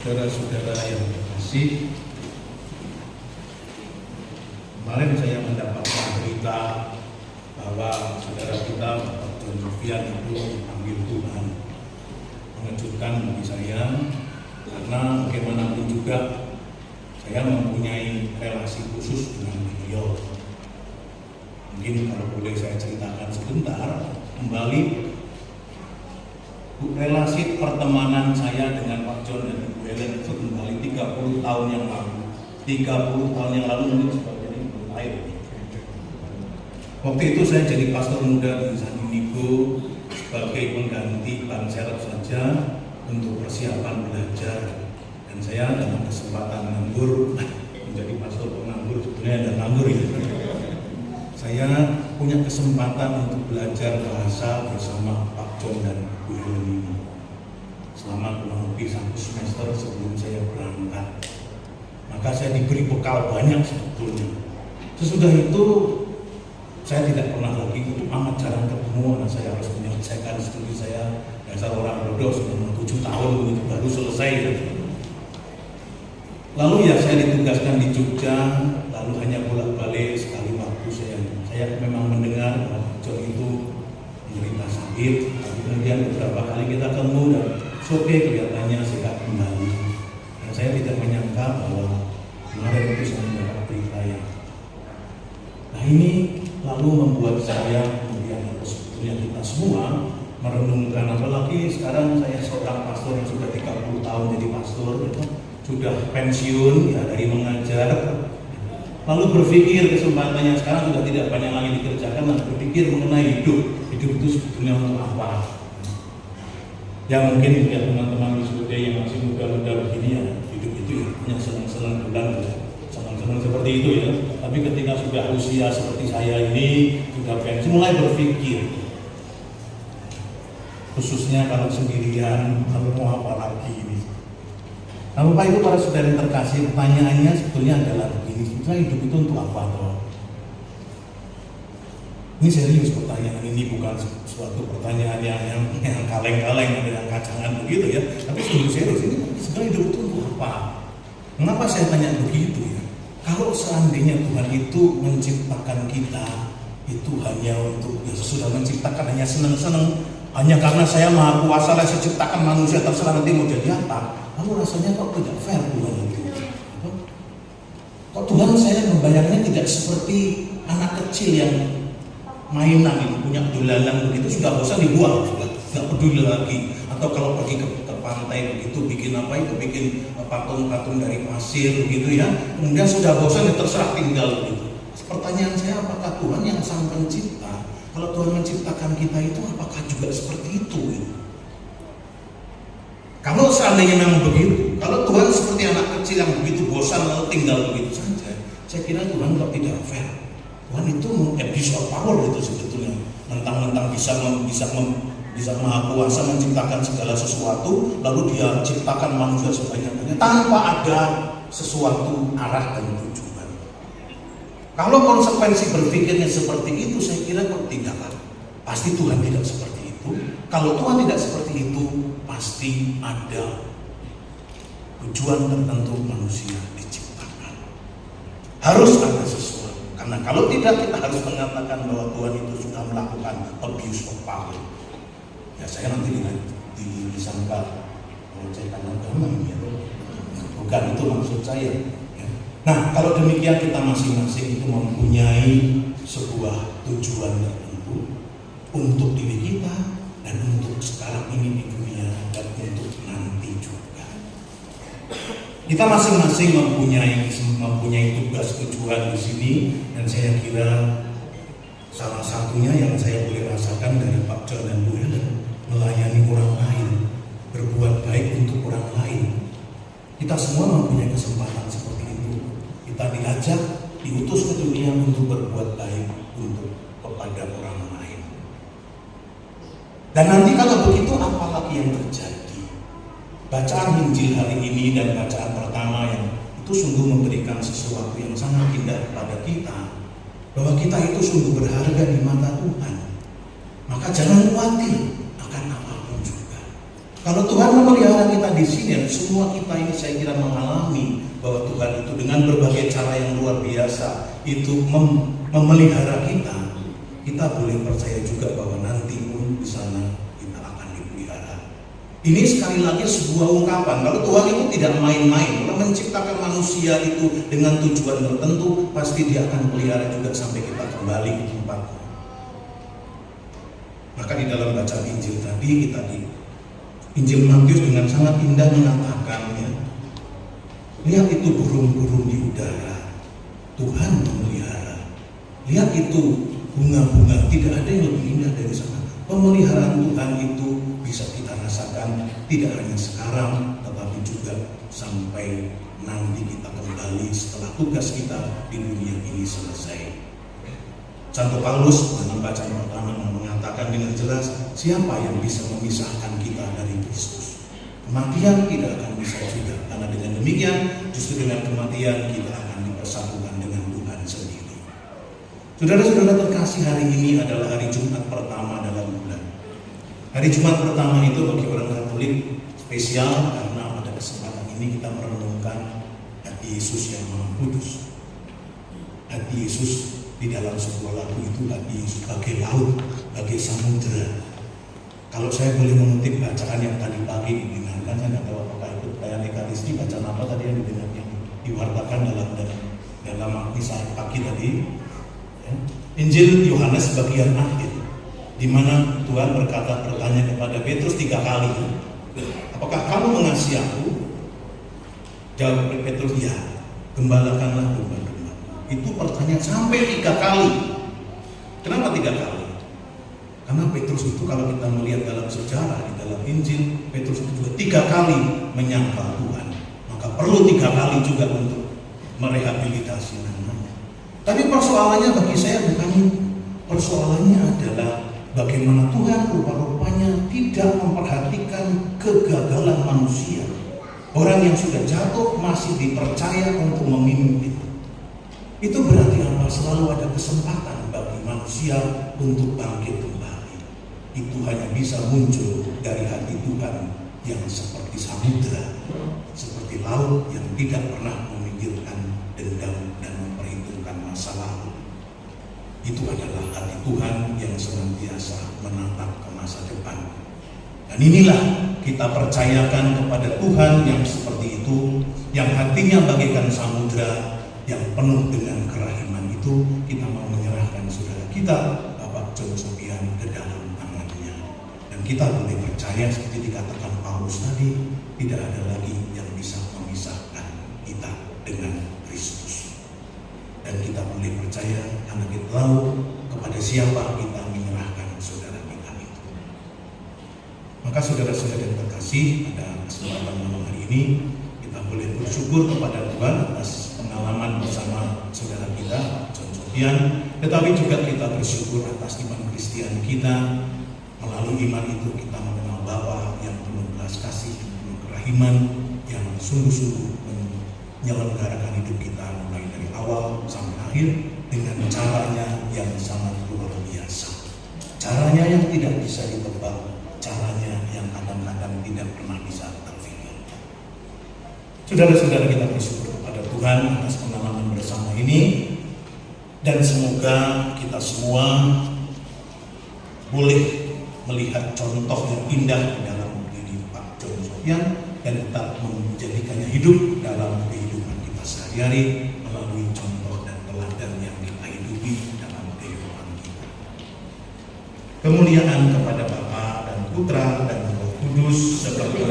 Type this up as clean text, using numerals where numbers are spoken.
Saudara-saudara yang terkasih, kemarin saya mendapatkan berita bahwa saudara kita Bapak John Sofian itu dipanggil Tuhan. Mengejutkan bagi saya karena bagaimanapun juga saya mempunyai relasi khusus dengan beliau. Mungkin kalau boleh saya ceritakan sebentar kembali relasi pertemanan saya dengan Pak John dan Ibu Helen itu kembali 30 tahun yang lalu. 30 tahun yang lalu mungkin sebagian ini belum lahir. Waktu itu saya jadi pastor muda di San Inigo sebagai pengganti Bang Serap saja untuk persiapan belajar. Dan saya dalam kesempatan nganggur menjadi pastor penganggur, sebetulnya ada nganggur ya. Saya punya kesempatan untuk belajar bahasa bersama Pak John dan Bu Helen ini selama kurang lebih 1 semester sebelum saya berangkat. Maka saya diberi bekal banyak sebetulnya. Sesudah itu saya tidak pernah lagi, itu amat jarang ketemu karena saya harus menyelesaikan studi saya. Dasar orang bodoh selama 7 tahun begitu baru selesai. Lalu ya saya ditugaskan di Jogja, lalu hanya bolak-balik sekali waktu saya memang mendengar bahwa John itu menderita sakit, tapi kemudian beberapa kali kita ketemu dan oke kelihatannya sehat kembali. Dan saya tidak menyangka bahwa kemarin itu saya mendapat berita yang nah ini lalu membuat saya kemudian sebetulnya kita semua merenungkan, apalagi sekarang saya seorang pastor yang sudah 30 tahun jadi pastor, itu sudah pensiun ya dari mengajar, lalu berpikir kesempatannya sekarang sudah tidak banyak lagi dikerjakan dan berpikir mengenai hidup itu sebetulnya untuk apa? Ya mungkin ya teman-teman wisuda yang masih muda-muda begini ya hidup itu ya punya senang-senang bulan ya, senang-senang seperti itu ya. Tapi ketika sudah usia seperti saya ini sudah pensiun mulai berpikir, khususnya kalau sendirian, kalau mau apa lagi ini. Nah Bapak Ibu para saudara yang terkasih, pertanyaannya sebetulnya adalah begini, sebetulnya hidup itu untuk apa toh? Ini serius pertanyaan ini, bukan suatu pertanyaan yang kaleng-kaleng atau yang kacangan begitu ya, tapi sungguh serius. Ini sebenarnya hidup itu untuk apa? Mengapa saya tanya begitu ya? Kalau seandainya Tuhan itu menciptakan kita itu hanya untuk ya sudah menciptakan hanya senang-senang, hanya karena saya maha kuasa lah saya ciptakan manusia terserah nanti mau jadi apa, lalu rasanya kok tidak fair Tuhan itu. Kok Tuhan saya membayangnya tidak seperti anak kecil yang mainan itu punya dolanan begitu sudah bosan dibuang, sudah nggak peduli lagi. Atau kalau pergi ke pantai begitu bikin apa itu, bikin patung-patung dari pasir begitu ya, kemudian sudah bosan ya terserah tinggal begitu. Pertanyaan saya, apakah Tuhan yang sang pencipta, kalau Tuhan menciptakan kita itu apakah juga seperti itu gitu? Kalau seandainya memang begitu, kalau Tuhan seperti anak kecil yang begitu bosan lalu tinggal begitu saja, saya kira Tuhan kok tidak fair. Tuhan itu abuse of power itu sebetulnya, mentang-mentang bisa maha kuasa menciptakan segala sesuatu, lalu dia ciptakan manusia sebanyak-banyaknya tanpa ada sesuatu arah dan tujuan. Kalau konsekuensi berpikirnya seperti itu, saya kira kok tidak. Pasti Tuhan tidak seperti itu. Kalau Tuhan tidak seperti itu, pasti ada tujuan tertentu manusia diciptakan. Harus ada sesuatu. Karena kalau tidak, kita harus mengatakan bahwa Tuhan itu sudah melakukan abuse of power. Ya saya nanti disangka melecehkan agama ya. Bukan itu maksud saya. Ya. Nah kalau demikian kita masing-masing itu mempunyai sebuah tujuan tertentu untuk diri kita dan untuk sekarang ini di dunia dan untuk nanti juga. Kita masing-masing mempunyai tugas tujuan di sini, dan saya kira salah satunya yang saya boleh rasakan dari Pak John dan Bu Helen, melayani orang lain, berbuat baik untuk orang lain. Kita semua mempunyai kesempatan seperti itu. Kita diajak, diutus ke dunia untuk berbuat baik kepada orang lain. Dan nanti kalau begitu apalagi yang terjadi? Bacaan Injil hari ini dan bacaan pertama yang itu sungguh memberikan sesuatu yang sangat indah kepada kita, bahwa kita itu sungguh berharga di mata Tuhan. Maka jangan khawatir akan apapun juga. Kalau Tuhan memelihara kita di sini, dan semua kita ini saya kira mengalami bahwa Tuhan itu dengan berbagai cara yang luar biasa itu memelihara kita. Kita boleh percaya juga bahwa nanti pun di sana kita akan dipelihara. Ini sekali lagi sebuah ungkapan kalau Tuhan itu tidak main-main. Kalau menciptakan manusia itu dengan tujuan tertentu, pasti Dia akan pelihara juga sampai kita kembali ke tempatnya. Maka di dalam bacaan Injil tadi kita di Injil Matius dengan sangat indah mengatakannya, lihat itu burung-burung di udara, Tuhan memelihara. Lihat itu bunga-bunga, tidak ada yang lebih indah dari sana. Pemeliharaan Tuhan itu bisa kita rasakan tidak hanya sekarang, tetapi juga sampai nanti kita kembali setelah tugas kita di dunia ini selesai. Santo Paulus dalam bacaan pertama mengatakan dengan jelas, siapa yang bisa memisahkan kita dari Kristus? Kematian tidak akan bisa juga, karena dengan demikian justru dengan kematian kita akan dipersatukan dengan Tuhan sendiri. Saudara-saudara terkasih, hari ini adalah hari Jumat pertama dalam bulan. Hari Jumat pertama itu bagi orang Katolik spesial karena pada kesempatan ini kita merenungkan hati Yesus yang Maha Kudus. Hati Yesus di dalam sebuah lagu itu hati Yesus bagai laut, bagai samudera. Kalau saya boleh mengutip bacaan yang tadi pagi didengarkan, saya tidak tahu apakah ikut perayaan Ekaristi, bacaan apa tadi yang didengar, yang diwartakan dalam misa pagi tadi. Ya. Injil Yohanes bagian akhir, di mana Tuhan bertanya kepada Petrus 3 kali, apakah kamu mengasihi aku? Jawab Petrus, ya, gembalakanlah domba-domba. Itu pertanyaan sampai 3 kali. Kenapa 3 kali? Karena Petrus itu kalau kita melihat dalam sejarah di dalam Injil, Petrus itu juga 3 kali menyangkal Tuhan. Maka perlu 3 kali juga untuk merehabilitasi namanya. Tapi persoalannya bagi saya bukan itu. Persoalannya adalah bagaimana Tuhan rupa-rupanya tidak memperhatikan kegagalan manusia. Orang yang sudah jatuh masih dipercaya untuk memimpin. Itu berarti apa? Selalu ada kesempatan bagi manusia untuk bangkit kembali. Itu hanya bisa muncul dari hati Tuhan yang seperti samudera, seperti laut yang tidak pernah memikirkan dendam dan memperhitungkan masa lalu. Itu adalah hati Tuhan yang senantiasa menatap ke masa depan. Dan inilah kita percayakan kepada Tuhan yang seperti itu, yang hatinya bagaikan samudera, yang penuh dengan kerahiman itu. Kita mau menyerahkan saudara kita, Bapak John Sopian, ke dalam tangannya. Dan kita boleh percaya seperti dikatakan Paulus tadi, tidak ada lagi yang bisa memisahkan kita dengan Kristus. Dan kita boleh percaya karena kita tahu kepada siapa kita menyerahkan saudara kita itu. Maka saudara-saudara yang terkasih, pada kesempatan malam hari ini kita boleh bersyukur kepada Tuhan atas pengalaman bersama saudara kita John Sopian, tetapi juga kita bersyukur atas iman Kristiani kita. Melalui iman itu kita mengenal Bapa yang penuh belas kasih, penuh kerahiman, yang sungguh-sungguh menyelenggarakan hidup kita mulai dari awal sampai akhir dengan caranya yang sangat luar biasa, caranya yang tidak bisa ditebak, caranya yang kadang-kadang tidak pernah bisa terfikir. Saudara-saudara, kita bersyukur kepada Tuhan atas pengalaman bersama ini, dan semoga kita semua boleh melihat contoh yang indah di dalam diri Pak John Sopian dan tetap menjadikannya hidup dalam kehidupan kita sehari-hari melalui contoh dan teladan yang kita hidupi dalam kehidupan kita. Kemuliaan kepada Bapa dan Putra dan Roh Kudus seperti